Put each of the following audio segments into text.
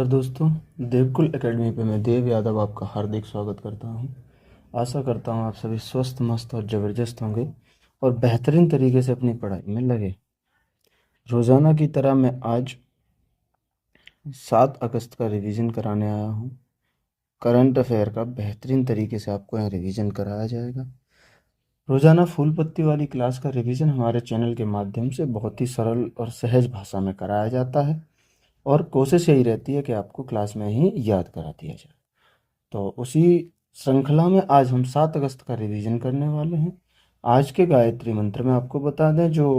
नमस्कार दोस्तों। देवकुल एकेडमी पे मैं देव यादव आपका हार्दिक स्वागत करता हूं। आशा करता हूं आप सभी स्वस्थ मस्त और ज़बरदस्त होंगे और बेहतरीन तरीके से अपनी पढ़ाई में लगे। रोज़ाना की तरह मैं आज 7 अगस्त का रिवीजन कराने आया हूं। करंट अफेयर का बेहतरीन तरीके से आपको यहाँ रिवीजन कराया जाएगा। रोज़ाना फूल पत्ती वाली क्लास का रिवीजन हमारे चैनल के माध्यम से बहुत ही सरल और सहज भाषा में कराया जाता है और कोशिश यही रहती है कि आपको क्लास में ही याद करा दिया जाए। तो उसी श्रृंखला में आज हम 7 अगस्त का रिवीजन करने वाले हैं। आज के गायत्री मंत्र में आपको बता दें जो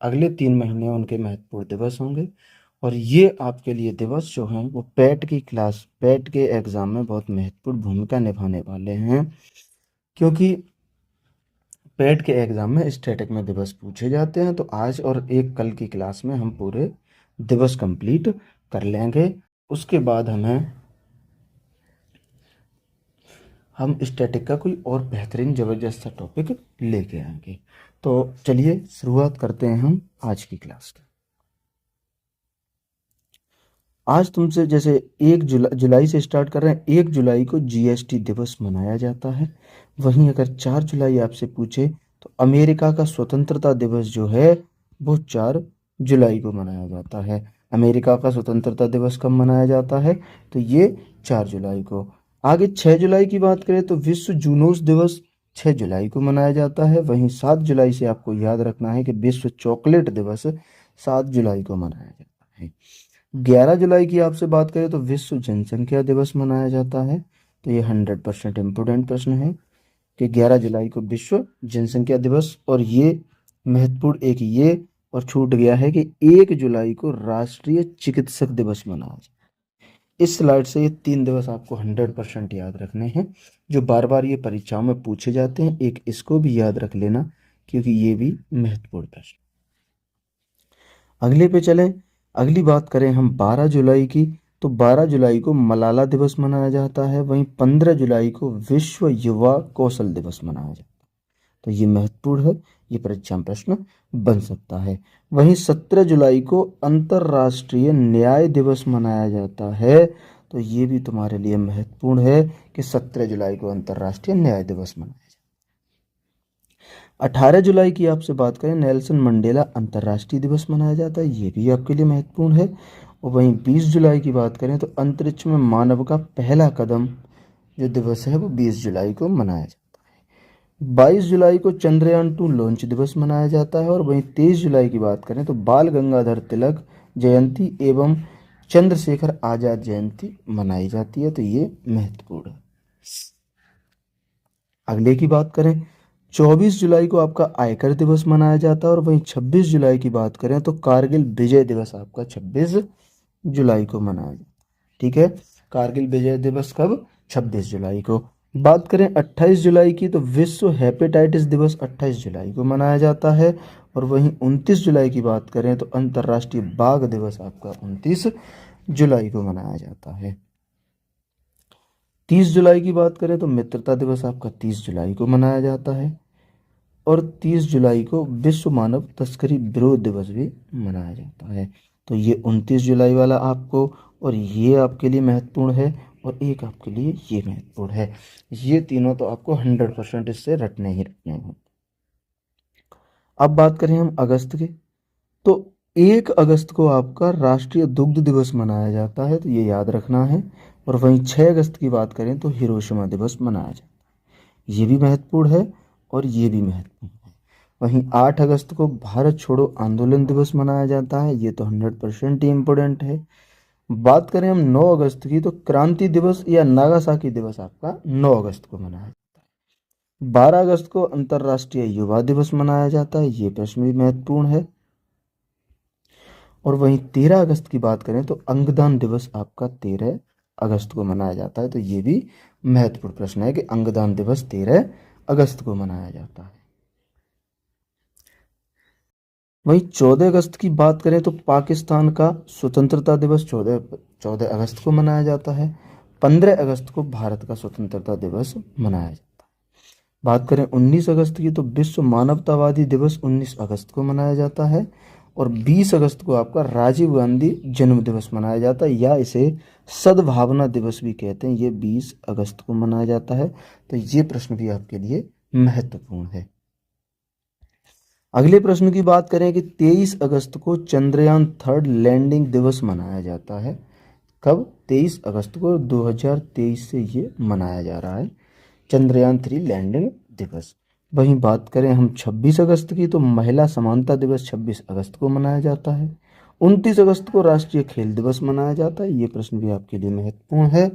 अगले 3 महीने उनके महत्वपूर्ण दिवस होंगे और ये आपके लिए दिवस जो हैं वो पैट के एग्ज़ाम में बहुत महत्वपूर्ण भूमिका निभाने वाले हैं, क्योंकि पैट के एग्ज़ाम में स्टैटिक में दिवस पूछे जाते हैं। तो आज और एक कल की क्लास में हम पूरे दिवस कंप्लीट कर लेंगे। उसके बाद हम स्टैटिक का कोई और बेहतरीन ज़बरदस्त सा टॉपिक लेके आएंगे। तो चलिए शुरुआत करते हैं हम आज की क्लास की। आज तुमसे जैसे 1 जुलाई से स्टार्ट कर रहे हैं। 1 जुलाई को जीएसटी दिवस मनाया जाता है। वहीं अगर 4 जुलाई आपसे पूछे तो अमेरिका का स्वतंत्रता दिवस जो है वो 4 जुलाई को मनाया जाता है। अमेरिका का स्वतंत्रता दिवस कब मनाया जाता है? तो ये 4 जुलाई को। आगे 6 जुलाई की बात करें तो विश्व जूनोस दिवस 6 जुलाई को मनाया जाता है। वहीं 7 जुलाई से आपको याद रखना है कि विश्व चॉकलेट दिवस 7 जुलाई को मनाया जाता है। 11 जुलाई की आपसे बात करें तो विश्व जनसंख्या दिवस मनाया जाता है। तो ये 100% इम्पोर्टेंट प्रश्न है कि 11 जुलाई को विश्व जनसंख्या दिवस, और ये महत्वपूर्ण एक ये और छूट गया है कि 1 जुलाई को राष्ट्रीय चिकित्सक दिवस मनाया जाए। इस स्लाइड से ये 3 दिवस आपको 100% याद रखने हैं, जो बार बार ये परीक्षाओं में पूछे जाते हैं। एक इसको भी याद रख लेना क्योंकि ये भी महत्वपूर्ण प्रश्न। अगले पे चलें। अगली बात करें हम 12 जुलाई की, तो 12 जुलाई को मलाला दिवस मनाया जाता है। वहीं 15 जुलाई को विश्व युवा कौशल दिवस मनाया जाता है। तो ये महत्वपूर्ण है, ये परीक्षा में प्रश्न बन सकता है। वहीं 17 जुलाई को अंतर्राष्ट्रीय न्याय दिवस मनाया जाता है। तो ये भी तुम्हारे लिए महत्वपूर्ण है कि 17 जुलाई को अंतर्राष्ट्रीय न्याय दिवस मनाया जाता है। 18 जुलाई की आपसे बात करें, नेल्सन मंडेला अंतर्राष्ट्रीय दिवस मनाया जाता है। ये भी आपके लिए महत्वपूर्ण है। और वहीं 20 जुलाई की बात करें तो अंतरिक्ष में मानव का पहला कदम जो दिवस है वो 20 जुलाई को मनाया जाता है। 22 जुलाई को चंद्रयान 2 लॉन्च दिवस मनाया जाता है। और वहीं 23 जुलाई की बात करें तो बाल गंगाधर तिलक जयंती एवं चंद्रशेखर आजाद जयंती मनाई जाती है। तो ये महत्वपूर्ण है। अगले की बात करें, 24 जुलाई को आपका आयकर दिवस मनाया जाता है। और वहीं 26 जुलाई की बात करें तो कारगिल विजय दिवस आपका 26 जुलाई को मनाया जाता है। ठीक है, कारगिल विजय दिवस कब? 26 जुलाई को। बात करें 28 जुलाई की, तो विश्व हेपेटाइटिस दिवस 28 जुलाई को मनाया जाता है। और वहीं 29 जुलाई की बात करें तो अंतर्राष्ट्रीय बाघ दिवस आपका 29 जुलाई को मनाया जाता है। 30 जुलाई की बात करें तो मित्रता दिवस आपका 30 जुलाई को मनाया जाता है। और 30 जुलाई को विश्व मानव तस्करी विरोध दिवस भी मनाया जाता है। तो ये 29 जुलाई वाला आपको, और ये आपके लिए महत्वपूर्ण है, और एक आपके लिए ये महत्वपूर्ण है। ये तीनों तो आपको 100% इससे रटने ही रटने हैं। अब बात करें हम अगस्त के, तो 1 अगस्त को आपका राष्ट्रीय दुग्ध दिवस मनाया जाता है। तो ये याद रखना है। और वहीं 6 अगस्त की बात करें तो हिरोशिमा दिवस मनाया जाता है। ये भी महत्वपूर्ण है और ये भी महत्वपूर्ण है। वहीं 8 अगस्त को भारत छोड़ो आंदोलन दिवस मनाया जाता है। ये तो 100% ही इम्पोर्टेंट है। बात करें हम 9 अगस्त की, तो क्रांति दिवस या नागासाकी दिवस आपका 9 अगस्त को मनाया जाता है। 12 अगस्त को अंतर्राष्ट्रीय युवा दिवस मनाया जाता है। ये प्रश्न भी महत्वपूर्ण है। और वहीं 13 अगस्त की बात करें तो अंगदान दिवस आपका 13 अगस्त को मनाया जाता है। तो ये भी महत्वपूर्ण प्रश्न है कि अंगदान दिवस 13 अगस्त को मनाया जाता है। वहीं 14 अगस्त की बात करें तो पाकिस्तान का स्वतंत्रता दिवस 14 अगस्त को मनाया जाता है। 15 अगस्त को भारत का स्वतंत्रता दिवस मनाया जाता है। बात करें 19 अगस्त की, तो विश्व मानवतावादी दिवस 19 अगस्त को मनाया जाता है। और 20 अगस्त को आपका राजीव गांधी जन्म दिवस मनाया जाता है, या इसे सद्भावना दिवस भी कहते हैं। ये 20 अगस्त को मनाया जाता है। तो ये प्रश्न भी आपके लिए महत्वपूर्ण है। अगले प्रश्न की बात करें कि 23 अगस्त को चंद्रयान 3 लैंडिंग दिवस मनाया जाता है। कब? 23 अगस्त को 2023 से ये मनाया जा रहा है, चंद्रयान 3 लैंडिंग दिवस। वहीं बात करें हम 26 अगस्त की, तो महिला समानता दिवस 26 अगस्त को मनाया जाता है। 29 अगस्त को राष्ट्रीय खेल दिवस मनाया जाता है। ये प्रश्न भी आपके लिए महत्वपूर्ण है।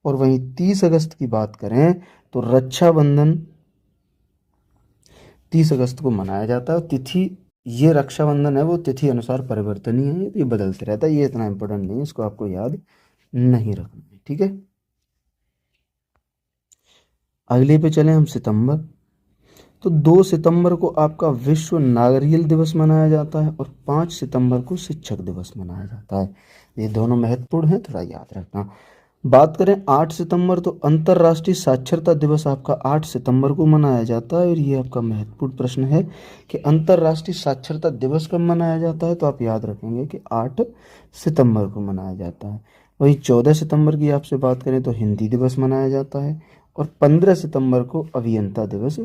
और वहीं 30 अगस्त की बात करें तो रक्षाबंधन 30 अगस्त को मनाया जाता है। तिथि, ये रक्षाबंधन है वो तिथि अनुसार परिवर्तनीय है, ये बदलते रहता है, ये इतना इंपॉर्टेंट नहीं है, इसको आपको याद नहीं रखना है। ठीक है, अगले पे चलें हम सितंबर। तो 2 सितंबर को आपका विश्व नारियल दिवस मनाया जाता है और 5 सितंबर को शिक्षक दिवस मनाया जाता है। ये दोनों महत्वपूर्ण हैं, थोड़ा याद रखना। बात करें 8 सितंबर, तो अंतर्राष्ट्रीय साक्षरता दिवस आपका 8 सितंबर को मनाया जाता है। और ये आपका महत्वपूर्ण प्रश्न है कि अंतर्राष्ट्रीय साक्षरता दिवस कब मनाया जाता है, तो आप याद रखेंगे कि 8 सितंबर को मनाया जाता है। वहीं 14 सितंबर की आपसे बात करें तो हिंदी दिवस मनाया जाता है और 15 सितंबर को अभियंता दिवस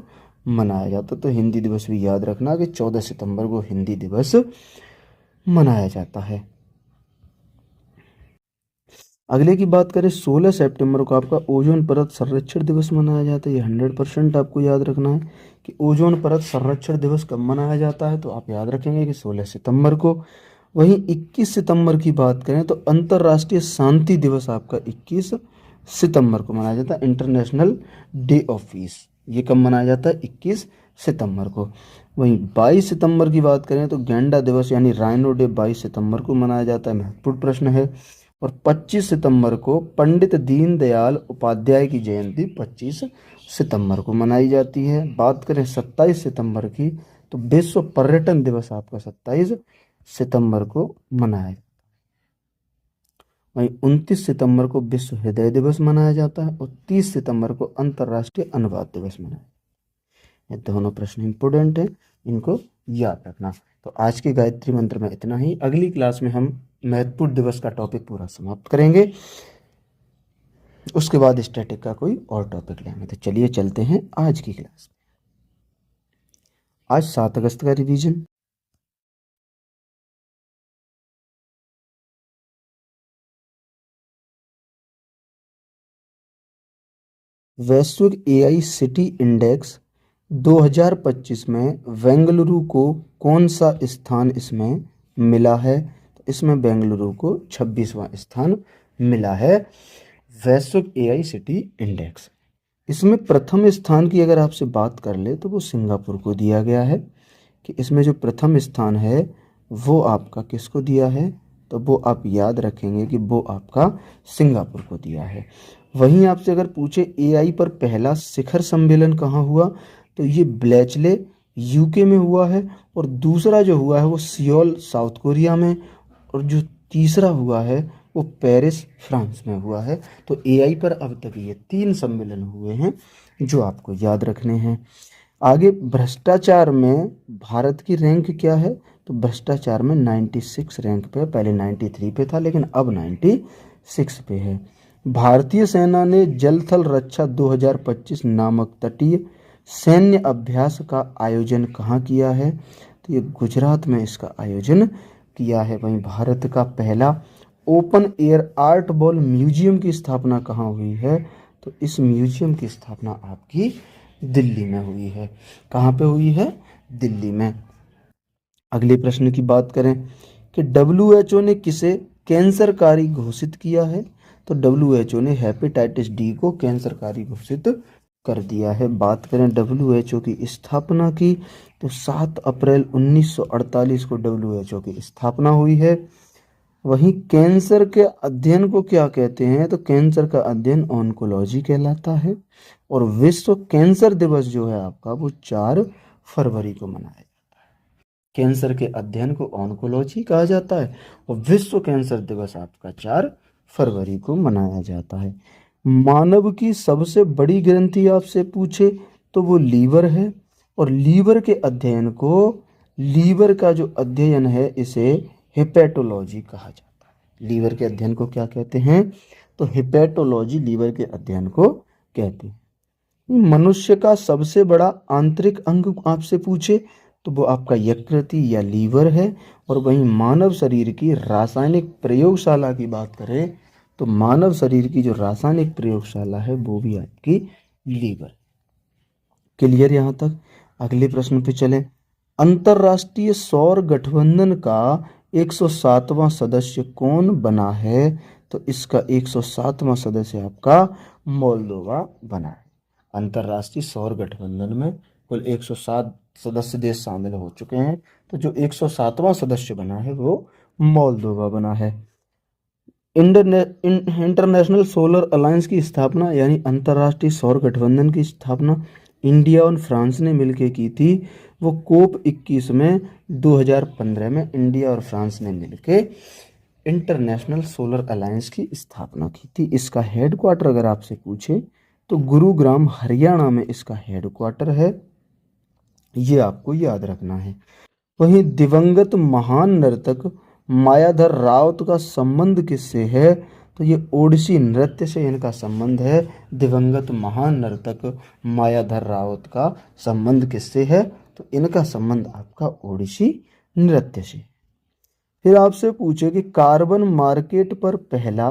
मनाया जाता है। तो हिंदी दिवस भी याद रखना कि 14 सितंबर को हिंदी दिवस मनाया जाता है। अगले की बात करें 16 सितंबर को आपका ओजोन परत संरक्षण दिवस मनाया जाता है। ये 100% आपको याद रखना है कि ओजोन परत संरक्षण दिवस कब मनाया जाता है, तो आप याद रखेंगे कि 16 सितंबर को। वहीं 21 सितंबर की बात करें तो अंतर्राष्ट्रीय शांति दिवस आपका 21 सितंबर को मनाया जाता है, इंटरनेशनल डे ऑफ पीस। ये कब मनाया जाता है? 21 सितंबर को। वहीं 22 सितंबर की बात करें तो गैंडा दिवस यानी राइनो डे 22 सितंबर को मनाया जाता है, महत्वपूर्ण प्रश्न है। और 25 सितंबर को पंडित दीनदयाल उपाध्याय की जयंती 25 सितंबर को मनाई जाती है। बात करें 27 सितंबर की, तो विश्व पर्यटन दिवस आपका 27 सितंबर को मनाया जाता है। वहीं 29 सितंबर को विश्व हृदय दिवस मनाया जाता है और 30 सितंबर को अंतर्राष्ट्रीय अनुवाद दिवस मनाया जाता है। ये दोनों प्रश्न इंपोर्टेंट हैं, इनको याद रखना। तो आज के गायत्री मंत्र में इतना ही। अगली क्लास में हम महत्वपूर्ण दिवस का टॉपिक पूरा समाप्त करेंगे, उसके बाद स्टैटिक का कोई और टॉपिक लेंगे। तो चलिए चलते हैं आज की क्लास में। आज 7 अगस्त का रिवीजन। वैश्विक एआई सिटी इंडेक्स 2025 में बेंगलुरु को कौन सा स्थान इसमें मिला है? तो इसमें बेंगलुरु को 26वां स्थान मिला है वैश्विक एआई सिटी इंडेक्स। इसमें प्रथम स्थान की अगर आपसे बात कर ले तो वो सिंगापुर को दिया गया है, कि इसमें जो प्रथम स्थान है वो आपका किसको दिया है, तो वो आप याद रखेंगे कि वो आपका सिंगापुर को दिया है। वहीं आपसे अगर पूछे एआई पर पहला शिखर सम्मेलन कहाँ हुआ, तो ये ब्लेचले यूके में हुआ है, और दूसरा जो हुआ है वो सियोल साउथ कोरिया में, और जो तीसरा हुआ है वो पेरिस फ्रांस में हुआ है। तो एआई पर अब तक ये 3 सम्मेलन हुए हैं जो आपको याद रखने हैं। आगे भ्रष्टाचार में भारत की रैंक क्या है, तो भ्रष्टाचार में 96 रैंक पे, पहले 93 पे था लेकिन अब 96 पे है। भारतीय सेना ने जल थल रक्षा 2025 नामक तटीय सैन्य अभ्यास का आयोजन कहाँ किया है, तो ये गुजरात में इसका आयोजन किया है। वहीं भारत का पहला open air art ball museum की स्थापना कहाँ हुई है, तो इस म्यूजियम की स्थापना आपकी दिल्ली में हुई है। कहाँ पे हुई है? दिल्ली में। अगले प्रश्न की बात करें कि WHO ने किसे कैंसरकारी घोषित किया है, तो WHO ने हेपेटाइटिस डी को कैंसरकारी घोषित कर दिया है। बात करें WHO की स्थापना की, तो 7 अप्रैल 1948 को WHO की स्थापना हुई है। वहीं कैंसर के अध्ययन को क्या कहते हैं, तो कैंसर का अध्ययन ऑन्कोलॉजी कहलाता है। और विश्व कैंसर दिवस जो है आपका वो 4 फरवरी को मनाया जाता है। कैंसर के अध्ययन को ऑन्कोलॉजी कहा जाता है और विश्व कैंसर दिवस आपका 4 फरवरी को मनाया जाता है। मानव की सबसे बड़ी ग्रंथि आपसे पूछे तो वो लीवर है, और लीवर के अध्ययन को लीवर का जो अध्ययन है इसे हेपेटोलॉजी कहा जाता है। लीवर के अध्ययन को क्या कहते हैं? तो हेपेटोलॉजी लीवर के अध्ययन को कहते हैं। मनुष्य का सबसे बड़ा आंतरिक अंग आपसे पूछे तो वो आपका यकृति या लीवर है। और वहीं मानव शरीर की रासायनिक प्रयोगशाला की बात करें तो मानव शरीर की जो रासायनिक प्रयोगशाला है वो भी आपकी लीवर। क्लियर यहाँ तक? अगले प्रश्न पे चलें। अंतरराष्ट्रीय सौर गठबंधन का 107वां सदस्य कौन बना है? तो इसका 107वां सदस्य आपका मोल्दोवा बना है। अंतरराष्ट्रीय सौर गठबंधन में कुल 107 सदस्य देश शामिल हो चुके हैं, तो जो 107वां सदस्य बना है वो मोल्दोवा बना है। इंटरनेशनल सोलर अलायंस की स्थापना यानी अंतरराष्ट्रीय सौर गठबंधन की स्थापना इंडिया और फ्रांस ने मिलकर की थी। वो कोप 21 में 2015 में इंडिया और फ्रांस ने मिलकर इंटरनेशनल सोलर अलायंस की स्थापना की थी। इसका हेडक्वार्टर अगर आपसे पूछे तो गुरुग्राम हरियाणा में इसका हेडक्वार्टर है, ये आपको याद रखना है। वहीं दिवंगत महान नर्तक मायाधर राउत का संबंध किससे है? तो ये ओडिसी नृत्य से इनका संबंध है। दिवंगत महान नर्तक मायाधर राउत का संबंध किससे है? तो इनका संबंध आपका ओडिसी नृत्य से। फिर आपसे पूछे कि कार्बन मार्केट पर पहला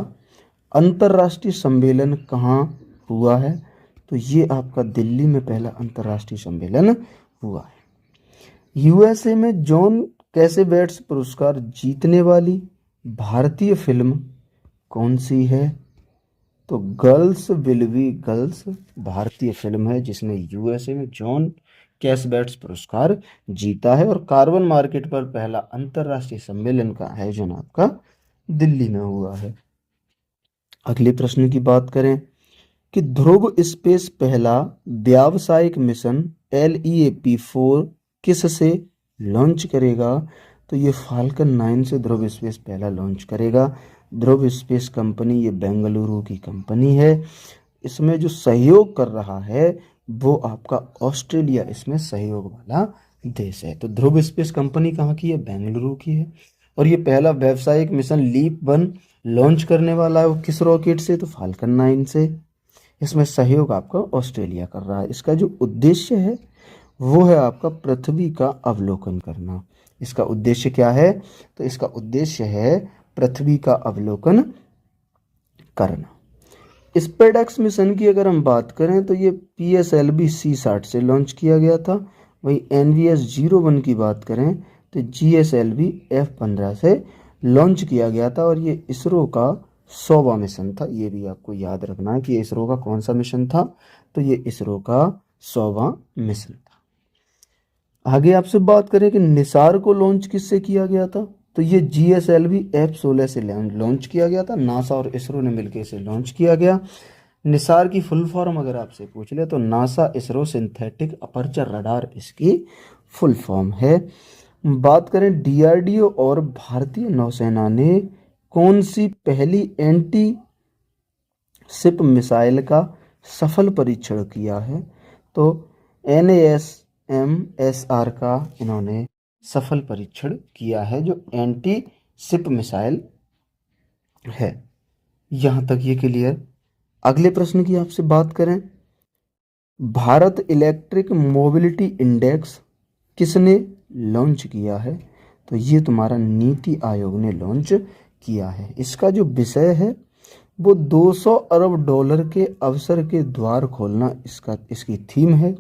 अंतर्राष्ट्रीय सम्मेलन कहाँ हुआ है? तो ये आपका दिल्ली में पहला अंतर्राष्ट्रीय सम्मेलन हुआ है। यूएसए में जॉन कैसेबेट्स पुरस्कार जीतने वाली भारतीय फिल्म कौन सी है? तो गर्ल्स विल बी गर्ल्स भारतीय फिल्म है जिसने यूएसए में जॉन कैसबेट्स पुरस्कार जीता है। और कार्बन मार्केट पर पहला अंतरराष्ट्रीय सम्मेलन का आयोजन आपका दिल्ली में हुआ है। अगले प्रश्न की बात करें कि ध्रुव स्पेस पहला व्यावसायिक मिशन LEAP-4 किस से लॉन्च करेगा? तो ये फाल्कन 9 से ध्रुव स्पेस पहला लॉन्च करेगा। ध्रुव स्पेस कंपनी ये बेंगलुरु की कंपनी है। इसमें जो सहयोग कर रहा है वो आपका ऑस्ट्रेलिया इसमें सहयोग वाला देश है। तो ध्रुव स्पेस कंपनी कहाँ की है? बेंगलुरु की है। और ये पहला व्यावसायिक मिशन लीप-1 लॉन्च करने वाला है वो किस रॉकेट से? तो फाल्कन 9 से। इसमें सहयोग आपका ऑस्ट्रेलिया कर रहा है। इसका जो उद्देश्य है वो है आपका पृथ्वी का अवलोकन करना। इसका उद्देश्य क्या है? तो इसका उद्देश्य है पृथ्वी का अवलोकन करना। स्पेडएक्स मिशन की अगर हम बात करें तो ये PSLV C-60 से लॉन्च किया गया था। वही NVS-01 की बात करें तो GSLV F-15 से लॉन्च किया गया था। और ये इसरो का 100वां मिशन था। ये भी आपको याद रखना है कि ये इसरो का कौन सा मिशन था? तो ये इसरो का 100वां मिशन था। आगे आपसे बात करें कि निसार को लॉन्च किससे किया गया था? तो ये GSLV F-16 से लॉन्च किया गया था। नासा और इसरो ने मिलकर इसे लॉन्च किया गया। निसार की फुल फॉर्म अगर आपसे पूछ ले तो NASA ISRO synthetic aperture radar इसकी फुल फॉर्म है। बात करें DRDO और भारतीय नौसेना ने कौन सी पहली एंटी शिप मिसाइल का सफल परीक्षण किया है? तो NASMSR का इन्होंने सफल परीक्षण किया है जो एंटी शिप मिसाइल है। यहां तक ये क्लियर। अगले प्रश्न की आपसे बात करें, भारत इलेक्ट्रिक मोबिलिटी इंडेक्स किसने लॉन्च किया है? तो ये तुम्हारा नीति आयोग ने लॉन्च किया है। इसका जो विषय है वो 200 अरब डॉलर के अवसर के द्वार खोलना इसकी थीम है।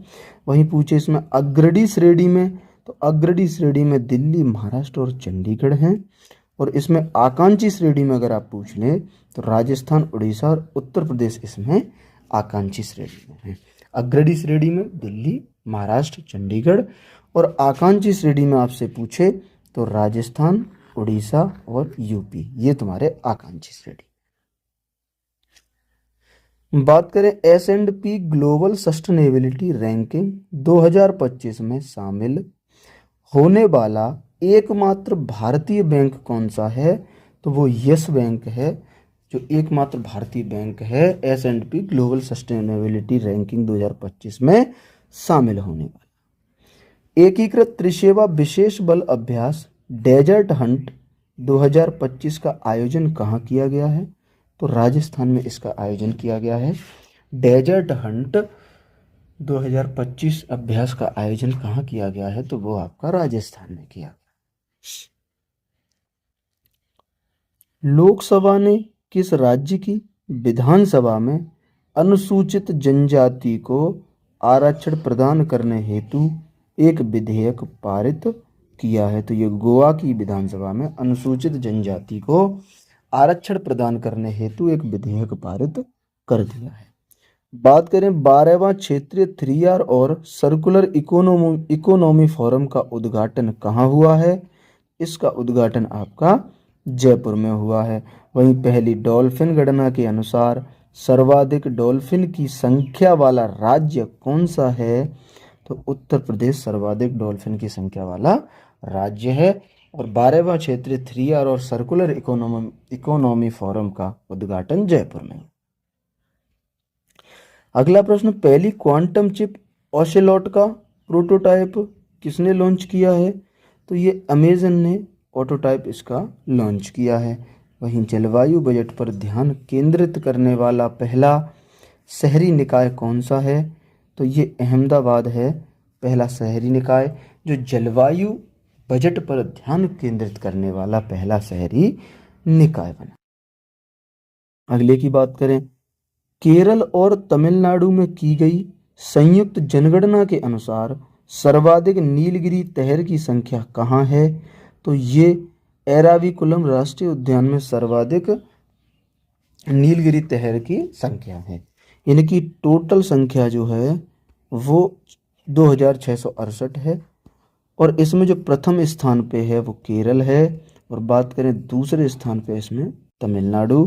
वहीं पूछे इसमें अग्रणी श्रेणी में, तो अग्रणी श्रेणी में दिल्ली, महाराष्ट्र और चंडीगढ़ हैं। और इसमें आकांक्षी श्रेणी में अगर आप पूछ लें तो राजस्थान, उड़ीसा और उत्तर प्रदेश इसमें आकांक्षी श्रेणी में है। अग्रणी श्रेणी में दिल्ली, महाराष्ट्र, चंडीगढ़। और आकांक्षी श्रेणी में आपसे पूछे तो राजस्थान, उड़ीसा और यूपी, ये तुम्हारे आकांक्षी श्रेणी। बात करें S&P ग्लोबल सस्टेनेबिलिटी रैंकिंग 2025 में शामिल होने वाला एकमात्र भारतीय बैंक कौन सा है? तो वो यस बैंक है जो एकमात्र भारतीय बैंक है S&P ग्लोबल सस्टेनेबिलिटी रैंकिंग 2025 में शामिल होने वाला। एकीकृत त्रिसेवा विशेष बल अभ्यास डेजर्ट हंट 2025 का आयोजन कहाँ किया गया है? तो राजस्थान में इसका आयोजन किया गया है। डेजर्ट हंट 2025 अभ्यास का आयोजन कहाँ किया गया है? तो वो आपका राजस्थान में किया गया। लोकसभा ने किस राज्य की विधानसभा में अनुसूचित जनजाति को आरक्षण प्रदान करने हेतु एक विधेयक पारित किया है? तो ये गोवा की विधानसभा में अनुसूचित जनजाति को आरक्षण प्रदान करने हेतु एक विधेयक पारित कर दिया है। बात करें 12वां क्षेत्रीय 3R और सर्कुलर इकोनॉमी फोरम का उद्घाटन कहाँ हुआ है? इसका उद्घाटन आपका जयपुर में हुआ है। वहीं पहली डॉल्फिन गणना के अनुसार सर्वाधिक डॉल्फिन की संख्या वाला राज्य कौन सा है? तो उत्तर प्रदेश सर्वाधिक डॉल्फिन की संख्या वाला राज्य है। और 12वां क्षेत्रीय 3R और सर्कुलर इकोनॉमी फोरम का उद्घाटन जयपुर में। अगला प्रश्न, पहली क्वांटम चिप ओसेलॉट का प्रोटोटाइप किसने लॉन्च किया है? तो ये अमेजन ने प्रोटोटाइप इसका लॉन्च किया है। वहीं जलवायु बजट पर ध्यान केंद्रित करने वाला पहला शहरी निकाय कौन सा है? तो ये अहमदाबाद है, पहला शहरी निकाय जो जलवायु बजट पर ध्यान केंद्रित करने वाला पहला शहरी निकाय बना। अगले की बात करें, केरल और तमिलनाडु में की गई संयुक्त जनगणना के अनुसार सर्वाधिक नीलगिरी तहर की संख्या कहाँ है? तो ये एराविकुलम राष्ट्रीय उद्यान में सर्वाधिक नीलगिरी तहर की संख्या है। इनकी टोटल संख्या जो है वो 2668 है। और इसमें जो प्रथम स्थान पे है वो केरल है, और बात करें दूसरे स्थान पे इसमें तमिलनाडु।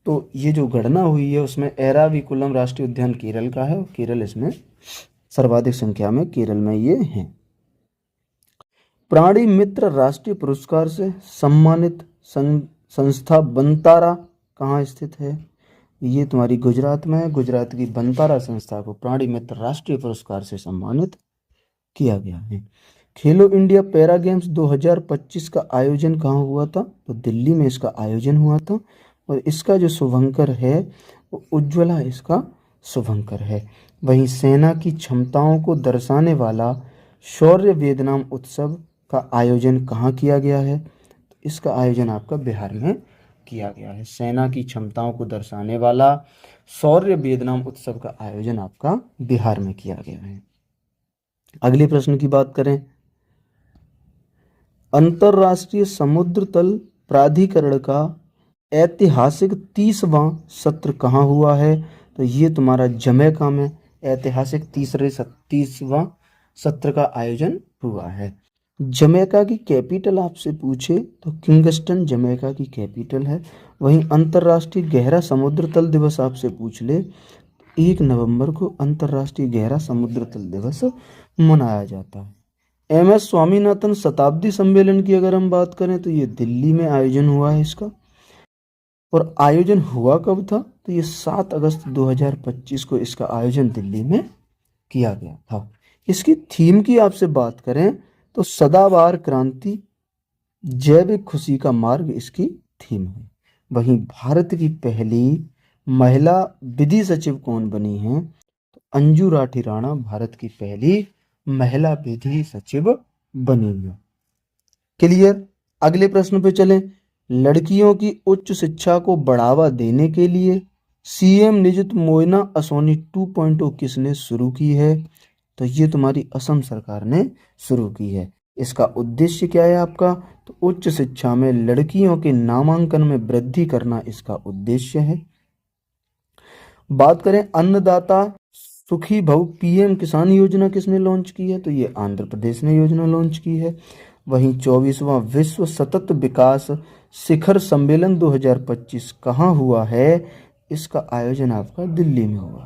तो ये जो गणना हुई है उसमें एराविकुलम राष्ट्रीय उद्यान केरल का है, और केरल इसमें सर्वाधिक संख्या में केरल में ये हैं। प्राणी मित्र राष्ट्रीय पुरस्कार से सम्मानित संस्था बंतारा कहाँ स्थित है? ये तुम्हारी गुजरात में है। गुजरात की बंतारा संस्था को प्राणी मित्र राष्ट्रीय पुरस्कार से सम्मानित किया गया है। खेलो इंडिया पैरा गेम्स 2025 का आयोजन कहाँ हुआ था? तो दिल्ली में इसका आयोजन हुआ था, और इसका जो शुभंकर है वो उज्ज्वला इसका शुभंकर है। वहीं सेना की क्षमताओं को दर्शाने वाला शौर्य वियतनाम उत्सव का आयोजन कहाँ किया गया है? तो इसका आयोजन आपका बिहार में किया गया है। सेना की क्षमताओं को दर्शाने वाला शौर्य वियतनाम उत्सव का आयोजन आपका बिहार में किया गया है। अगले प्रश्न की बात करें, अंतरराष्ट्रीय समुद्र तल प्राधिकरण का ऐतिहासिक 30वां सत्र कहाँ हुआ है? तो ये तुम्हारा जमैका में ऐतिहासिक 30वां सत्र का आयोजन हुआ है। जमैका की कैपिटल आपसे पूछे तो किंगस्टन जमैका की कैपिटल है। वहीं अंतर्राष्ट्रीय गहरा समुद्र तल दिवस आपसे पूछ ले, 1 नवंबर को अंतर्राष्ट्रीय गहरा समुद्र तल दिवस मनाया जाता है। MS स्वामीनाथन शताब्दी सम्मेलन की अगर हम बात करें तो ये दिल्ली में आयोजन हुआ है इसका। और आयोजन हुआ कब था? तो ये 7 अगस्त 2025 को इसका आयोजन दिल्ली में किया गया था। इसकी थीम की आपसे बात करें तो सदाबहार क्रांति जैविक खुशी का मार्ग इसकी थीम है। वहीं भारत की पहली महिला विधि सचिव कौन बनी है? तो अंजू राठी राणा भारत की पहली महिला विधि सचिव बनी है। क्लियर? अगले प्रश्न पे चलें। लड़कियों की उच्च शिक्षा को बढ़ावा देने के लिए CM निजुत मोइना असोनी 2.0 किसने शुरू की है? तो ये तुम्हारी असम सरकार ने शुरू की है। इसका उद्देश्य क्या है आपका? तो उच्च शिक्षा में लड़कियों के नामांकन में वृद्धि करना इसका उद्देश्य है। बात करें अन्नदाता सुखी भव PM किसान योजना किसने लॉन्च की है? तो ये आंध्र प्रदेश ने योजना लॉन्च की है। वहीं 24वां विश्व सतत विकास शिखर सम्मेलन 2025 कहाँ हुआ है? इसका आयोजन आपका दिल्ली में हुआ।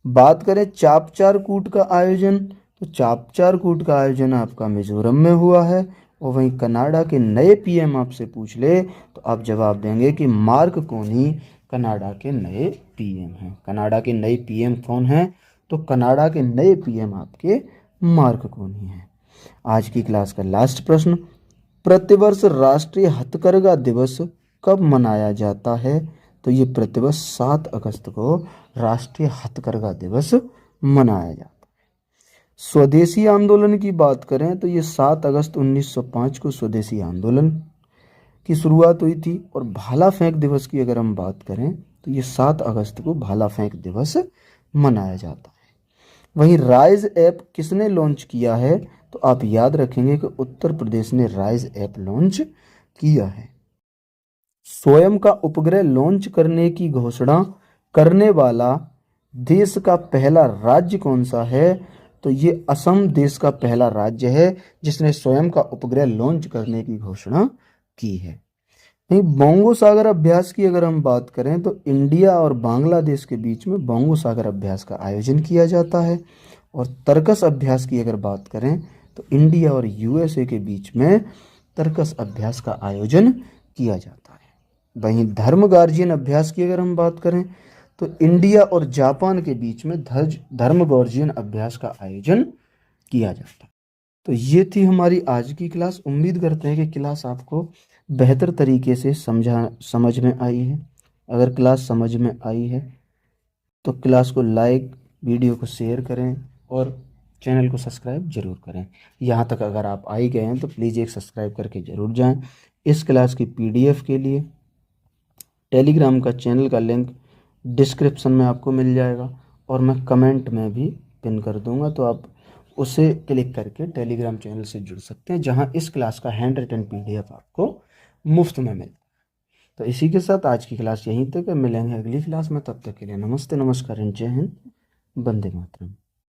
बात करें चापचार कूट का आयोजन, तो चापचार कूट का आयोजन आपका मिजोरम में हुआ है। और वहीं कनाडा के नए PM आपसे पूछ ले तो आप जवाब देंगे कि मार्क कार्नी कनाडा के नए PM हैं। कनाडा के नए PM कौन हैं? तो कनाडा के नए PM आपके मार्ककोनी है। आज की क्लास का लास्ट प्रश्न, प्रतिवर्ष राष्ट्रीय हथकरघा दिवस कब मनाया जाता है? तो ये प्रतिवर्ष 7 अगस्त को राष्ट्रीय हथकरघा दिवस मनाया जाता है। स्वदेशी आंदोलन की बात करें तो ये 7 अगस्त 1905 को स्वदेशी आंदोलन की शुरुआत हुई थी। और भाला फेंक दिवस की अगर हम बात करें तो ये 7 अगस्त को भाला फेंक दिवस मनाया जाता है। वहीं राइज ऐप किसने लॉन्च किया है? तो आप याद रखेंगे कि उत्तर प्रदेश ने राइज ऐप लॉन्च किया है। स्वयं का उपग्रह लॉन्च करने की घोषणा करने वाला देश का पहला राज्य कौन सा है? तो ये असम देश का पहला राज्य है जिसने स्वयं का उपग्रह लॉन्च करने की घोषणा की है। नहीं, बोंगो सागर अभ्यास की अगर हम बात करें तो इंडिया और बांग्लादेश के बीच में बोंगो सागर अभ्यास का आयोजन किया जाता है। और तर्कस अभ्यास की अगर बात करें तो इंडिया और यूएसए के बीच में तर्कस अभ्यास का आयोजन किया जाता है। वहीं धर्म गार्जियन अभ्यास की अगर हम बात करें तो इंडिया और जापान के बीच में धर्म गार्जियन अभ्यास का आयोजन किया जाता है। तो ये थी हमारी आज की क्लास। उम्मीद करते हैं कि क्लास आपको बेहतर तरीके से समझ में आई है। अगर क्लास समझ में आई है तो क्लास को लाइक, वीडियो को शेयर करें और चैनल को सब्सक्राइब जरूर करें। यहाँ तक अगर आप आ ही गए हैं तो प्लीज़ एक सब्सक्राइब करके ज़रूर जाएं। इस क्लास की पीडीएफ के लिए टेलीग्राम का चैनल का लिंक डिस्क्रिप्शन में आपको मिल जाएगा और मैं कमेंट में भी पिन कर दूंगा, तो आप उसे क्लिक करके टेलीग्राम चैनल से जुड़ सकते हैं जहां इस क्लास का हैंड रिटन पीडीएफ आपको मुफ्त में मिलता है। तो इसी के साथ आज की क्लास यहीं तक, मिलेंगे अगली क्लास में। तब तक के लिए नमस्ते, नमस्कार, जय हिंद, वंदे मातरम।